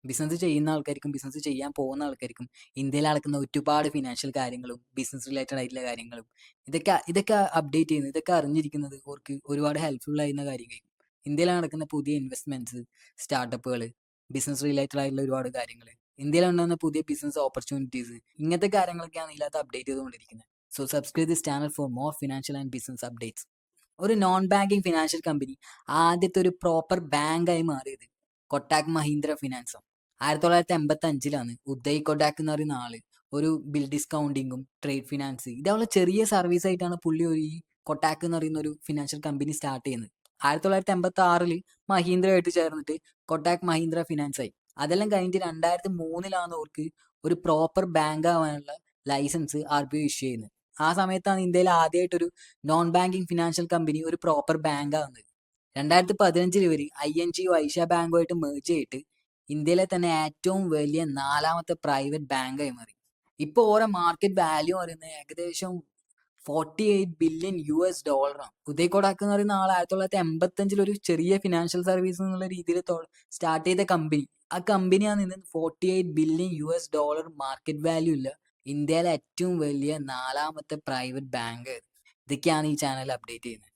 Business ചെയ്യുന്ന ആൾക്കാർക്കും business ചെയ്യാൻ പോകുന്ന ആൾക്കാർക്കും ഇന്ത്യയിൽ നടക്കുന്ന ഒരുപാട് ഫിനാൻഷ്യൽ കാര്യങ്ങളും ബിസിനസ് റിലേറ്റഡ് ആയിട്ടുള്ള കാര്യങ്ങളും ഇതൊക്കെ അപ്ഡേറ്റ് ചെയ്യുന്നത്, ഇതൊക്കെ അറിഞ്ഞിരിക്കുന്നത് അവർക്ക് ഒരുപാട് ഹെൽപ്ഫുൾ ആയിരുന്ന കാര്യമായിരിക്കും. ഇന്ത്യയിൽ നടക്കുന്ന പുതിയ ഇൻവെസ്റ്റ്മെന്റ്സ്, സ്റ്റാർട്ടപ്പുകൾ, ബിസിനസ് റിലേറ്റഡ് ആയിട്ടുള്ള ഒരുപാട് കാര്യങ്ങൾ, ഇന്ത്യയിൽ ഉണ്ടാകുന്ന പുതിയ ബിസിനസ് ഓപ്പർച്യൂണിറ്റീസ്, ഇങ്ങനത്തെ കാര്യങ്ങളൊക്കെയാണ് ഇതിനകത്ത് അപ്ഡേറ്റ് ചെയ്തുകൊണ്ടിരിക്കുന്നത്. So subscribe this channel for more financial and business updates. ഒരു നോൺ ബാങ്കിങ് ഫിനാൻഷ്യൽ കമ്പനി ആദ്യത്തെ ഒരു പ്രോപ്പർ ബാങ്കായി മാറിയത് കൊട്ടാക് മഹീന്ദ്ര ഫിനാൻസും 1985 ഉദയ് കൊട്ടാക് എന്ന് പറയുന്ന ആള് ഒരു ബിൽ ഡിസ്കൗണ്ടിങ്ങും ട്രേഡ് ഫിനാൻസ് ഇതുള്ള ചെറിയ സർവീസ് ആയിട്ടാണ് പുള്ളി ഒരു ഈ കൊട്ടാക് എന്ന് പറയുന്ന ഒരു ഫിനാൻഷ്യൽ കമ്പനി സ്റ്റാർട്ട് ചെയ്യുന്നത്. 1986 മഹീന്ദ്രയായിട്ട് ചേർന്നിട്ട് കൊട്ടാക് മഹീന്ദ്ര ഫിനാൻസ് ആയി. അതെല്ലാം കഴിഞ്ഞിട്ട് 2003 അവർക്ക് ഒരു പ്രോപ്പർ ബാങ്ക് ആവാനുള്ള ലൈസൻസ് RBI ഇഷ്യൂ ചെയ്യുന്നത്. ആ സമയത്താണ് ഇന്ത്യയിൽ ആദ്യമായിട്ടൊരു നോൺ ബാങ്കിങ് ഫിനാൻഷ്യൽ കമ്പനി ഒരു പ്രോപ്പർ ബാങ്ക് ആവുന്നത്. 2015 ഇവർ ING ഐഷ്യ ബാങ്കുമായിട്ട് മേർജ് ചെയ്തിട്ട് ഇന്ത്യയിലെ തന്നെ ഏറ്റവും വലിയ 4ാമത്തെ പ്രൈവറ്റ് ബാങ്കായി മാറി. ഇപ്പോൾ ഓരോ മാർക്കറ്റ് വാല്യൂ പറയുന്നത് ഏകദേശം $48 ബില്യൺ. ഉദയ് കൊടാക് എന്ന് പറയുന്ന ആൾ 1985 ഒരു ചെറിയ ഫിനാൻഷ്യൽ സർവീസ് എന്നുള്ള രീതിയിൽ സ്റ്റാർട്ട് ചെയ്ത കമ്പനി. ആ കമ്പനിയാണ് ഇന്ന് $48 ബില്യൺ മാർക്കറ്റ് വാല്യൂ ഇല്ല ഇന്ത്യയിലെ ഏറ്റവും വലിയ 4ാമത്തെ പ്രൈവറ്റ് ബാങ്ക്. ഇതൊക്കെയാണ് ഈ ചാനൽ അപ്ഡേറ്റ് ചെയ്യുന്നത്.